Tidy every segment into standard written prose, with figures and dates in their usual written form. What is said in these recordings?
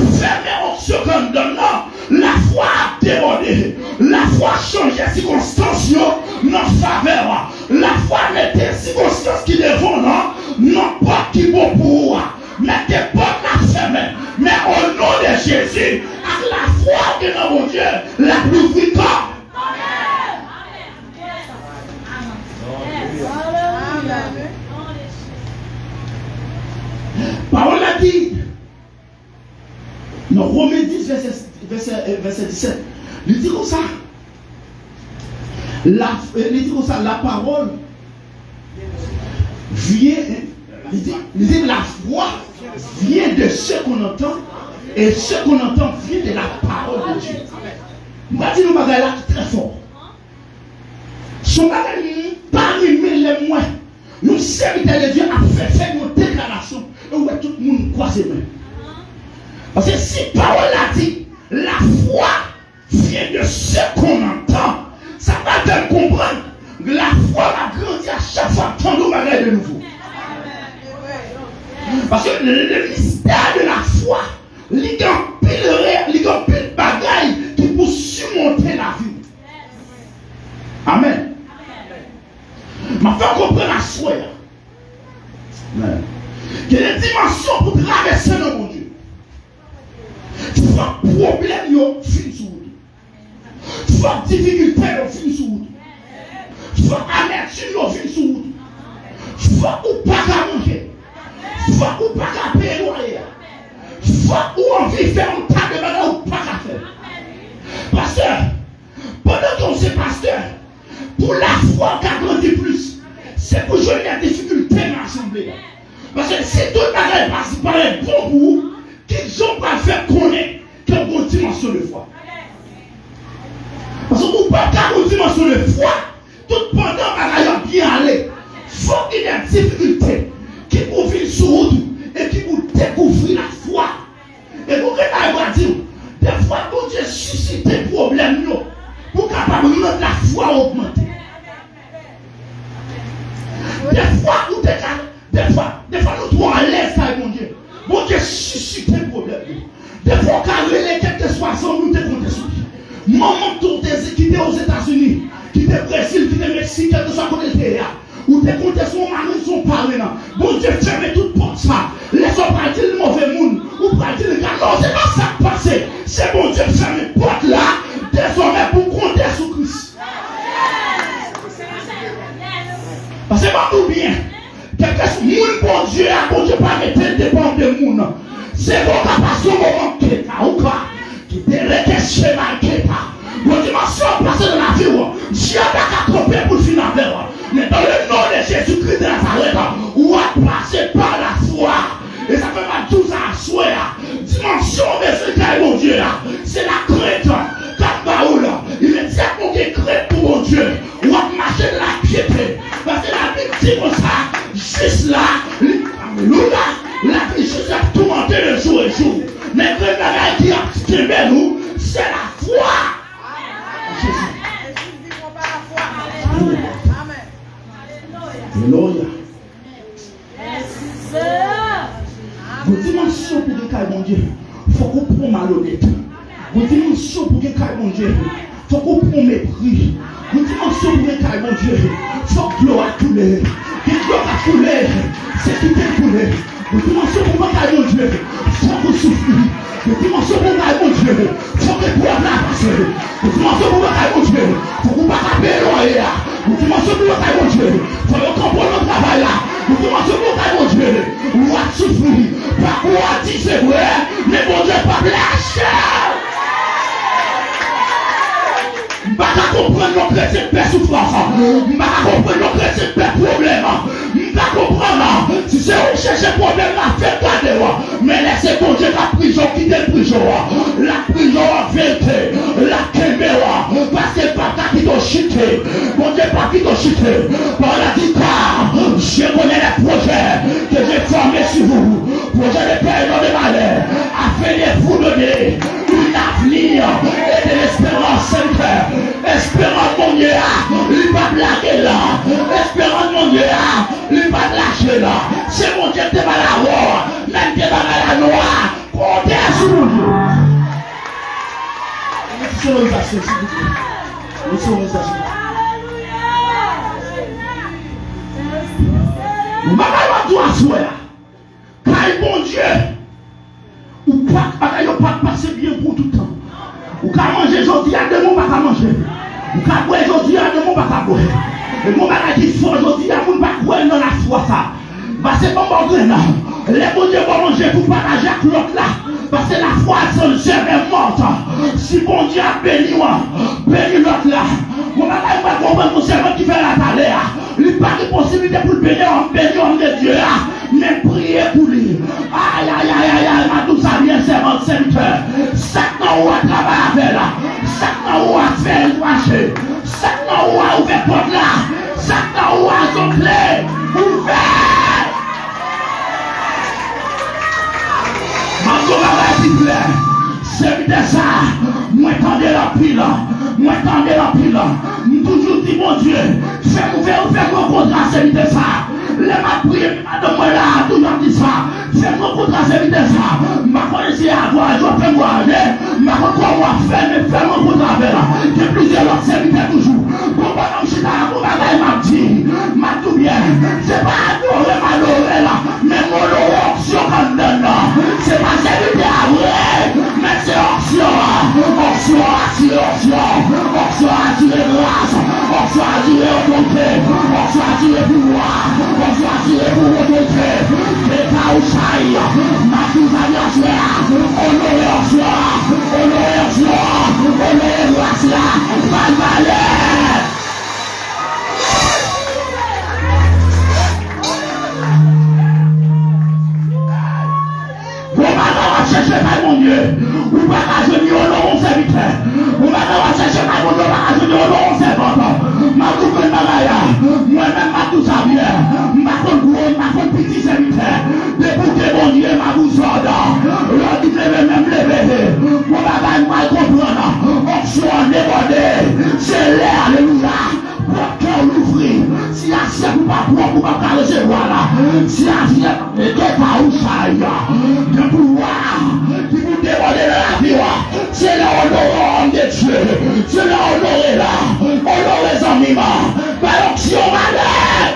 fermé en seconde non. La foi a débordé. La foi a changé les circonstances non faveur. La foi n'est des circonstances qui devant non pas qui bon pour mais des portes la fermée. Mais au nom de Jésus, avec la foi que dans mon Dieu, la plus victoire. Parole a dit, dans Romains 10, verset 17, il dit comme ça. Il dit comme ça, la parole vient, il dit la foi vient de ce qu'on entend, et ce qu'on entend vient de la parole de Dieu. Je vais dire nous bagaille là très fort. Son bagaille parmi les moyens. Nous serviteurs de Dieu a fait une déclaration et où tout le monde croise les mains. Parce que si parole a dit, la foi vient de ce qu'on entend, ça va te comprendre que la foi va grandir à chaque fois que nous bagaille de nouveau. Parce que le mystère de la foi, il y a un pile bagaille qui peut surmonter la vie. Amen. Ma femme comprend la foi. Il y a des dimensions pour traverser le bon Dieu. Soit problème, il y a fin sur vous. Soit difficulté, il y a fin sur vous. Soit amertume, il y a fin sur vous. Soit ou pas qu'à manger. Soit ou pas qu'à payer loyer. Soit ou envie de faire un tas de bagages ou pas qu'à faire. Pasteur, pendant qu'on sait pasteur, pour la foi qui grandit plus, c'est pour jouer la difficulté dans l'assemblée. Parce que si tout le monde passe par un bon bout, qu'ils ont pas fait connaître qu'il y a une dimension de foi. Parce que vous ne pouvez pas avoir une dimension de foi, tout pendant que vous bien aller. Il faut qu'il y ait une difficulté qui vous vient sur vous et qui vous découvre la foi. Et vous allez dire, des fois, quand Dieu suscite des problèmes, pour capable de la foi augmenter. Des fois, nous trouvons à l'aise avec mon Dieu. Mon Dieu suscite des problèmes. Des fois, quand les quelques 60, nous te comptons sur lui. Maman, qui était aux États-Unis, qui était au Brésil, qui était au Mexique, quel que soit côté de terre, ou te comptons sur mari, son parent. Bon Dieu ferme toute porte ça. Laisse-moi pas dire le mauvais monde, ou pas dire le gars. Non, c'est pas ça qui passe. C'est bon Dieu ferme une porte là, désormais pour compter sur Christ. Parce que pas tout bien. Quelque chose, mon Dieu, bon Dieu, pas mettre dépend de monde. C'est bon, pas passer au moment qui est là, ou quoi. Qui te requête mal qui est là. Mon dimension passée dans la vie, Dieu n'a qu'à tromper pour le finir avec. Mais dans le nom de Jésus-Christ de Nazareth, on va passer par la foi. Et ça fait pas tout ça à soi. Dimension de ce qu'il mon Dieu, c'est la crainte. Quand Baoul, il est dire qu'on est crainte pour mon Dieu. On va marcher de la piété. Parce que la Bible dit comme ça, juste là, alléluia, la vie juste a tourmenté le jour et jour. Mais le bagage qui a tiré nous, c'est la foi. Alléluia. Vos dimensions pour que mon Dieu, il faut qu'on prenne malhonnête. Vos dimensions pour que mon Dieu, il faut qu'on prenne mépris. Vos dimensions pour que mon Dieu, il faut que l'eau a coulé. Que l'eau a coulé, c'est qui t'a coulé. Vos dimensions pour que mon Dieu, il faut qu'on souffre. Vos dimensions pour que mon Dieu, il faut que le problème passe. Vos dimensions pour que mon Dieu, il faut qu'on ne pas payer loyer. Vos dimensions pour que mon Dieu, il faut qu'on comprenne notre travail là. Vous commencez pour mon Dieu, vous avez souffert, pas quoi dire c'est vrai, mais mon Dieu pas lâcher. Je ne vais pas comprendre nos chrétiens de souffrance, je ne vais pas comprendre nos chrétiens de problèmes, je ne vais pas comprendre si c'est où chercher problème à faire garder, mais laissez mon Dieu la prison, quitter la prison, la prison en vérité, la caméra, parce que pas qui t'ont chuté, mon Dieu pas qui t'ont chuté, par la dit je connais les projets que j'ai formés sur vous, projets de paix et de malheur, afin de vous donner un avenir et de l'espérance sainte. Espérance mon Dieu, il va blaguer là. Espérance mon Dieu, il va lâcher là. C'est mon Dieu qui va la voir, même qui va la noire. Comptez sur mon Dieu. Sonorisation, s'il vous plaît. Sonorisation. Vous m'avez dit à soi, car bon Dieu, ou pas passer bien pour tout le temps. Ou qu'à manger aujourd'hui, à deux mots, pas qu'à manger. Ou qu'à boire aujourd'hui, à deux mots, pas qu'à boire. Et mon bagage qui fort aujourd'hui, à mon pas croire dans la foi ça. Parce que bon bon les bon Dieu vont manger pour partager avec l'autre là. Parce que la foi c'est jamais morte. Si bon Dieu a béni moi, béni l'autre là. Mon bagage va comprendre mon servant qui fait la talère. Il n'y a pas de possibilité pour le bénir en de Dieu là. Mais priez pour lui. Aïe aïe aïe aïe aïe, ma douce bien servant serviteur. Chaque nom où à travailler avec là. Chaque nom où à faire marcher. Chaque nom où à ouvrir porte là. Chaque nom où à son clé. Ouvert. C'est de ça, moi tendez la pile, moi tendez la pile, toujours dit mon Dieu, fais-moi contrat, c'est de ça. Les ma prière, madame, moi là, toujours dit ça, fais-moi contrat, c'est de ça. Ma connaissance à voir, je fais voir, ma connaissance mais fais-moi contrat avec là. J'ai plusieurs autres serviteurs toujours. Bon, madame, je suis là, mon bagage m'a dit, m'a tout bien, c'est pas adorer, m'adorer là, mais mon option quand donne là, c'est pas serviteur à vrai, mais c'est option attirer grâce, option attirer autorité, option attirer pouvoir, option attirer pour autorité, les caouchailles, ma fille à bien faire, honorer option, honorer grâce là, mal malheur. Chercher par mon Dieu, ou pas qu'à venir au long serviteur, ou pas qu'à chercher par mon Dieu, pas qu'à venir au long servant. Ma coupe de malaya, moi-même ma tout ça bien, ma coupe gros, ma coupe petit serviteur, d'écouter mon Dieu, ma vous ordre, l'on dit même lever, mon bagage mal comprendre, option débordée, c'est l'air, alléluia. Votre cœur l'ouvrir. Si la sève ou pas pour pas recevoir là. Si la sève n'est pas où ça y a. Le pouvoir qui vous dévoile dans la vie. C'est là honorant de Dieu. C'est là honoré là. Honoré les amis. Par l'option malade.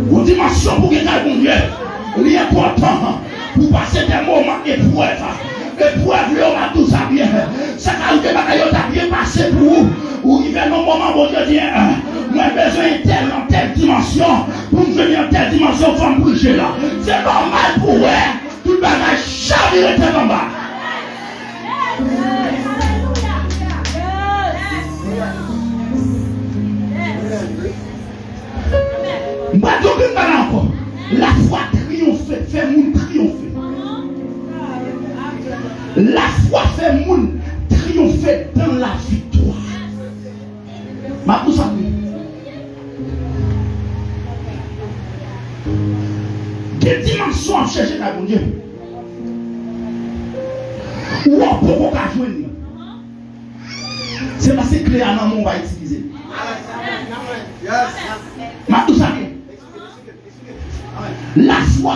Une dimension pour gagner mon Dieu. L'important pour passer des moments épreuves. Épreuve, on a tout ça bien. Ça a été bien passé pour vous. Ou il y a un moment où Dieu dit, moi j'ai besoin de telle dimension. Pour me venir en telle dimension, il faut me bouger là. C'est normal pour vous. Tout le bagage chaviré était en bas. La foi triomphe, fait moun triompher. La foi fait moun triompher dans la victoire. Ma tout ça. Quelle dimension à chercher dans mon Dieu? Ou on peut pas joindre. C'est parce que clé à maman on va utiliser. Ma tout ça. La foi,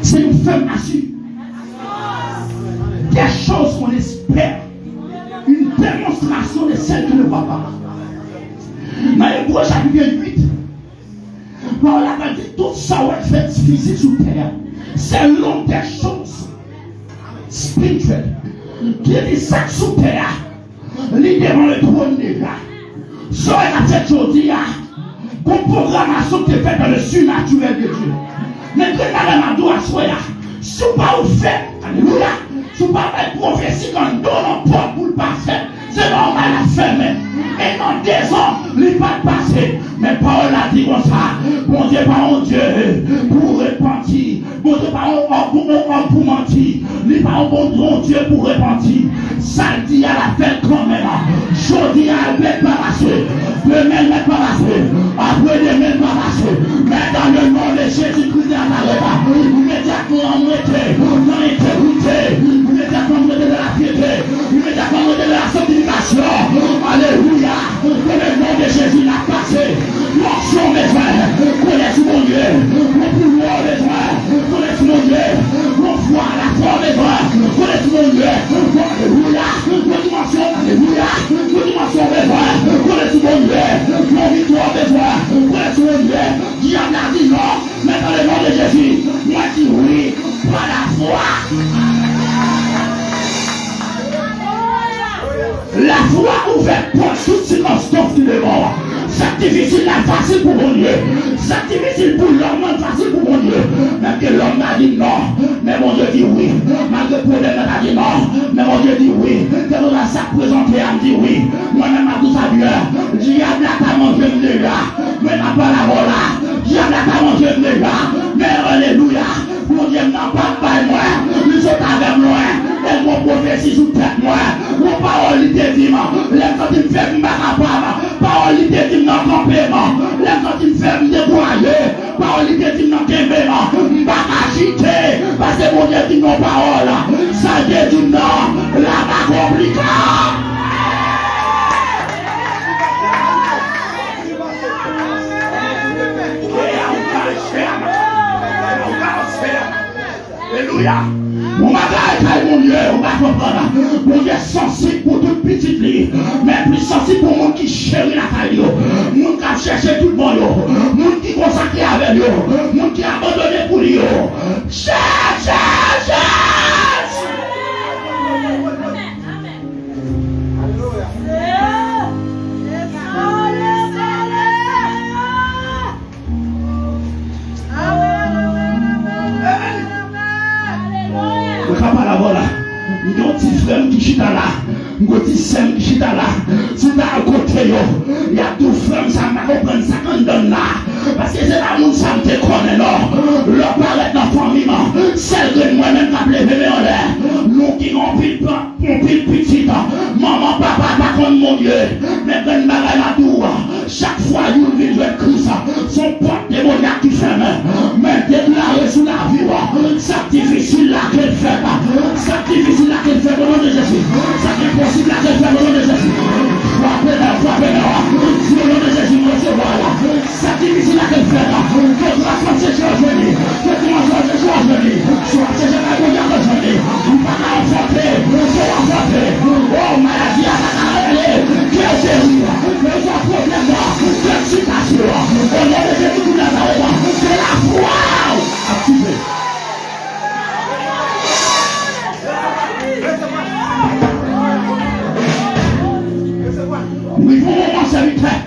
c'est une femme assurée. Des choses qu'on espère. Une démonstration de celle qui ne voit pas. Dans l'Hébreu chapitre 8, on a dit tout ça est fait physique sur terre. C'est l'homme des choses spirituelles. Qui dit ça sur terre. L'idée dans le trône des gars. Ça est la tête aujourd'hui. Comme programmation qui est faite dans le surnaturel de Dieu. Mais que madame Adou a soya, si vous pas vous faites, alléluia, si vous pas faire prophétie quand on donne un porte pour le passer, c'est normal à faire même. Et dans 2 ans, il n'est pas passé. Mais Paul a dit comme ça, bon Dieu, pas mon Dieu, pour repentir. Bon Dieu, pas un pour mentir. Il n'est pas un bon Dieu pour repentir. Ça dit à la fête quand même. Jeudi à mettre pas passé. Demain mettre pas passé. Après demain pas passé. Mais dans le nom de Jésus-Christ de Nazareth, immédiatement on était dans l'intégrité. Immédiatement on était dans la piété. Immédiatement on était dans la sanctification. Alléluia. difficile là, facile pour mon Dieu. Ça difficile pour l'homme, facile pour mon Dieu. Même que l'homme m'a dit non, mais mon Dieu dit oui. Malgré le problème, m'a dit non, mais mon Dieu dit oui. Que nous avons ça présenté, elle me dit oui. Moi-même, à tout ça bien. Diable a qu'à manger déjà. Mais n'a pas la voilà. Diable a qu'à manger déjà. Mais alléluia. Mon Dieu n'a pas de moi. Nous sommes avec moi. Et mon prophétie sous tête moi. Mon parole était dit, les quand il me fait me capable. Parole était dit non complément. Les quand il me fait me dévoyer. Parole était dit non complément. Pas agiter. Parce que mon Dieu dit non parole. Ça dit non. Là pas compliqué. Alléluia. Mon bagage, mon Dieu, on va comprendre. Mon Dieu est sensible pour toute petite vie, mais plus sensible pour mon qui chérit la taille. Mon qui a cherché tout le monde. Mon qui consacré avec lui. Mon qui a abandonné pour lui. Cherche. Il y a un petit frère qui chita là, un petit sœur qui chita là. Si tu as à côté, il y a tout frère, ça m'a compris, ça qu'on donne là. Parce que c'est la monde, ça me déconne, non. Le paraît dans la famille, celle que moi-même m'a levé en l'air. Nous qui ont pile petit, maman, papa, pas comme mon Dieu. Mais quand il m'a tout, chaque fois, il vient jouer Christ, son porte démoniaque qui fait mais déclarer sous la vie, ça difficile là qu'elle fait. Ça difficile là qu'elle fait au nom de Jésus. Ça impossible là qu'elle fait au nom de Jésus. Frappez-le. Si au nom de Jésus, vous recevez là. Ça difficile là qu'elle fait. Que tu vas faire ces choses venir. Que tu vas faire ces choses venir. Soit ces gens-là qu'on a besoin. Ou pas à enfanter. Oh, maladie à la carrière. Quel série. Mais ça problème là. Quelle citation. Au nom de Jésus, vous l'avez là. C'est la foi. Activez. Oui, pour mon serviteur.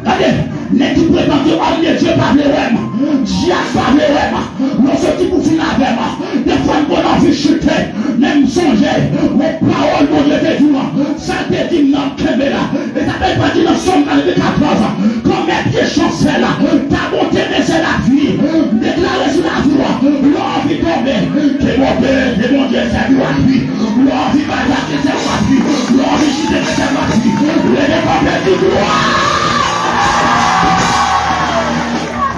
Regardez, les qui prétendent que Dieu parle vraiment. Dieu parle vraiment. Nous sommes pour finir avec moi. Des fois, qu'on a vu chuter, même songer, mes paroles, mon Dieu, te dit, ça te dit, non, Kébéla. Et ça fait pas dit dans Somme 14 ans. Comme mes pieds chancellent, ta bonté, mais c'est la vie. Déclarer sur la voie, l'envie tomber. Que mon Dieu, c'est lui à lui. L'envie va la que c'est à lui. L'envie chuter, que c'est à lui. Les découvrir du gloire.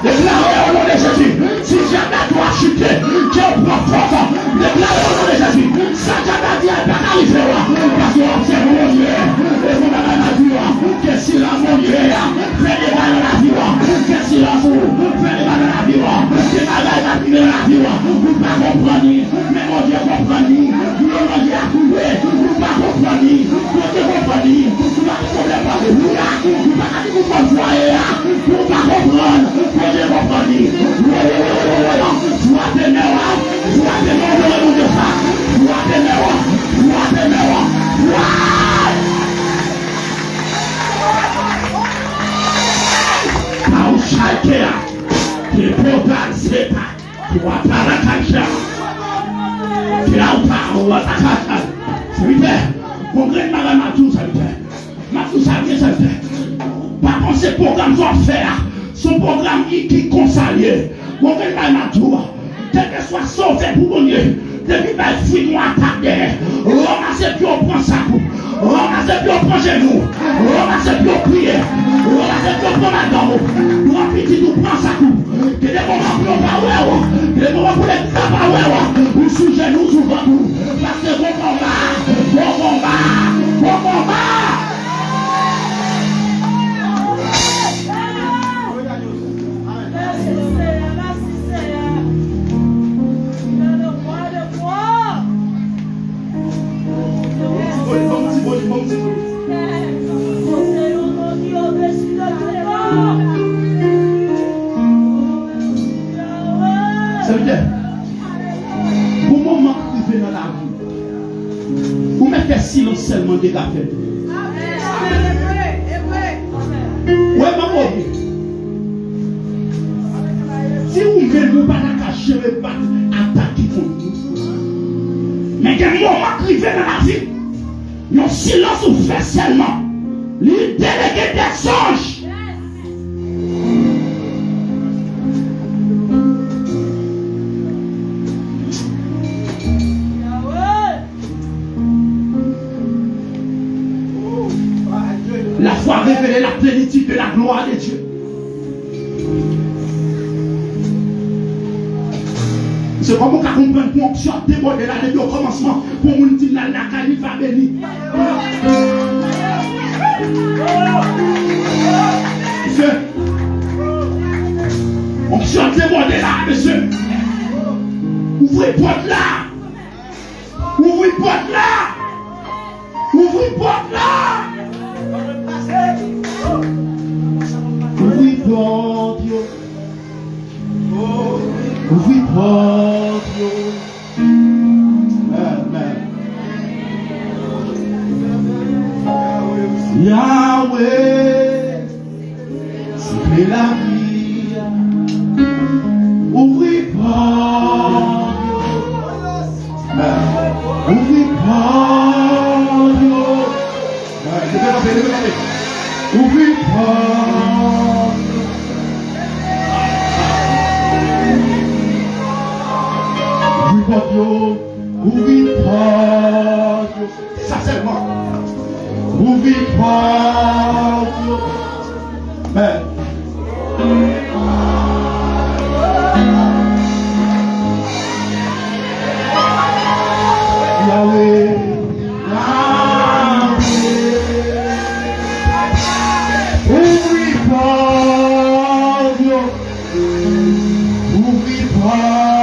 Déclarez au nom de Jésus. Si jamais toi chuter, Dieu prend force. Déclarez au nom de Jésus. Ça jamais dit, elle va arriver. Parce qu'on observe mon Dieu. Et vous n'avez pas dit que si là, mon Dieu, fait des mal dans la vie. Que si là, vous fait des mal dans la vie. Que la vie va priver dans la vie. Vous ne pas comprendre. Mais mon Dieu comprend. Mon Dieu a coulé. Vous ne pas comprendre. Mon Dieu comprend. Vous n'avez pas de problème. Vous ne pas de comprendre. Vous ne pas comprendre. Dieu comprend. Par contre, ces programmes sont faits. Son programme qui consacré. Mon Dieu m'a tout. Quel que soit sauvé pour mon Dieu. Depuis ma fille, moi attaqué. Ramassez puis on prend sa coupe. Ramassez puis on prend genou. Ramassez puis on prie. Ramassez puis on prend la dame. Pour un petit nous prend sa coupe. Que des moments pour nous pas ouais. Que des moments pour les pas ouais. Ou sous genou, sous ventre. Parce que bon combat. Ça veut dire, pour le moment qui vient dans la vie, vous mettez silence seulement des gars. gérer pas attaque qui font nous. Mais il y a un moment qui vient dans la vie. Il y a un silence ou fait seulement. Les délégués des anges. La foi révélée la plénitude de la gloire de Dieu. C'est comme on comprend pour option déborder là depuis au commencement pour nous dire la calife va béni. Monsieur, option déborder là, monsieur. Ouvrez porte là. Ouvrez porte là. Ouvrez porte là. Ouvrez porte. Ouvrez porte. Amen. Yahweh, c'est la vie. Ouvrez porte. Ouvrez porte. Ouvrez porte. Ouvrez porte. C'est ça seulement. Ouvrez porte. Mais Yahweh, ouvrez porte. Ouvrez porte.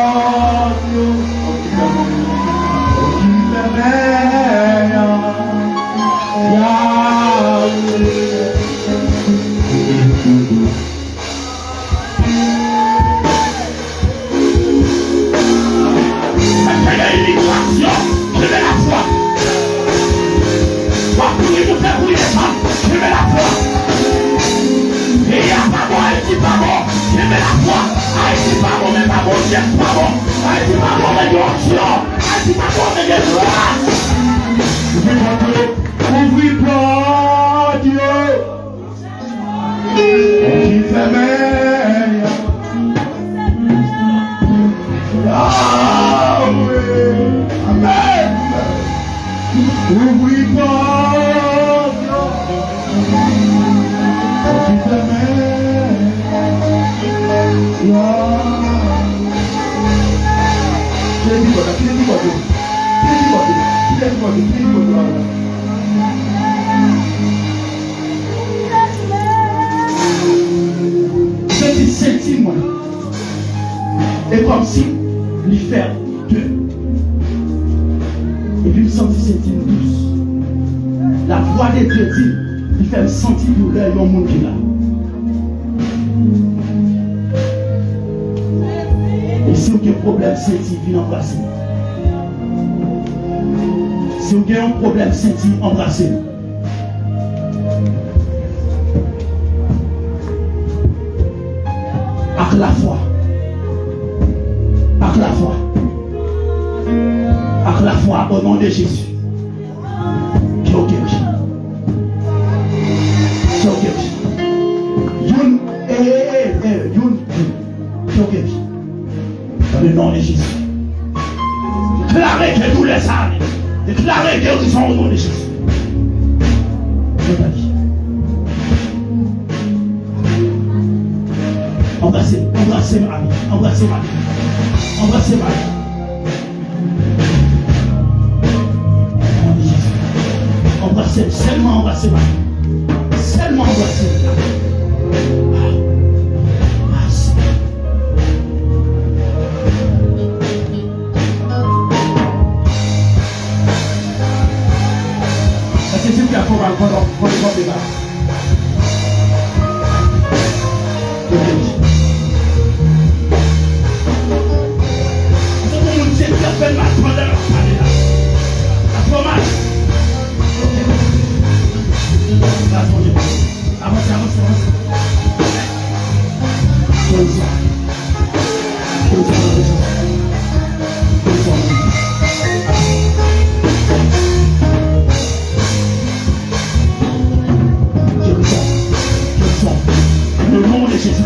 Et comme si il fait deux. Et puis il sentit cette douce. La voix de Dieu dit, il fait me sentir douleur dans le monde qui est là. Et si vous avez un problème senti, viens embrasser. Si vous avez un problème senti, embrassez. Avec la foi. Avec la foi. Avec la foi au nom de Jésus. Qui est guéri. Qui est guéri. Youn, youn, qui est guéri. Dans le nom de Jésus. Déclarez que tous les âmes. Déclarez guérison au nom de Jésus. Embrassez, embrassez Marie, embrassez Marie, embrassez Marie. Embrassez, seulement embrassez Marie. Seulement embrassez Marie. C'est ce qui a fait un débat. Avance. Jésus.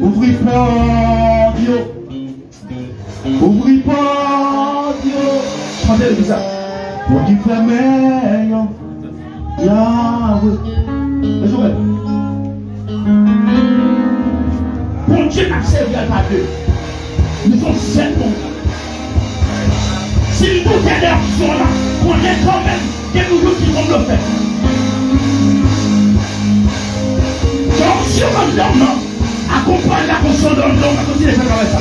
Ouvrez pas, Dieu. Ouvrez pas, Dieu. Chantez ça. Pour qui ferme, Yahweh. Bon Dieu n'a servi à ta Dieu. Nous sommes 7 mots. Si nous sommes là, on est quand même des nouveaux qui vont le faire. Donc, si on va l'homme, accompagne la conscience de l'homme, continuez à faire comme ça.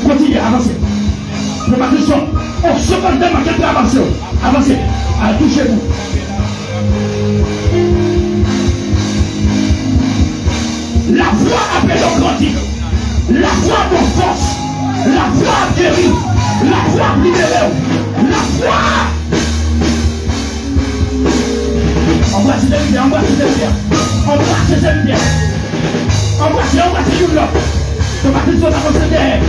Continuez, avancez. Pour ma question, on se va demain, quelqu'un peut avancer. Avancez, touchez-vous. La foi appelle au grandir. La foi de force. La foi guérit. La foi libérée. La foi. Embrassez les bien, embrassez les bien. Embrassez les bien. Embrassez tout l'autre. Donc, attention, avancez derrière.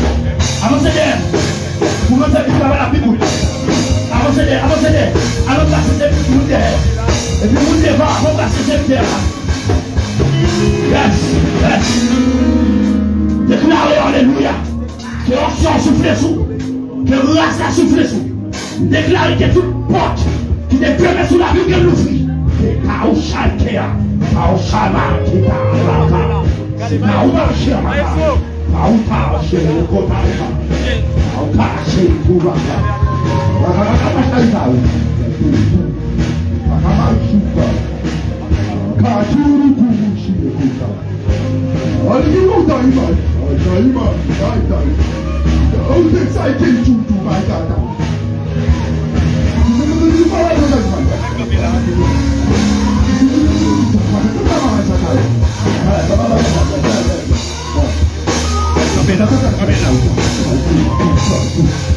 Avancez derrière. Vous me faites faire la picoule. Avancez derrière, avancez derrière. Alors, embrassez les picoule derrière. Et puis, vous devez embrasser les derrière. Yes, yes. Déclarez alléluia. Que l'onction souffle sous. Que grâce a soufflé sous. Déclarez que toute porte qui est fermée sous la vie qu'elle l'ouvre. Que Kaouchalkea. Kaouchama. Kaouchama. Come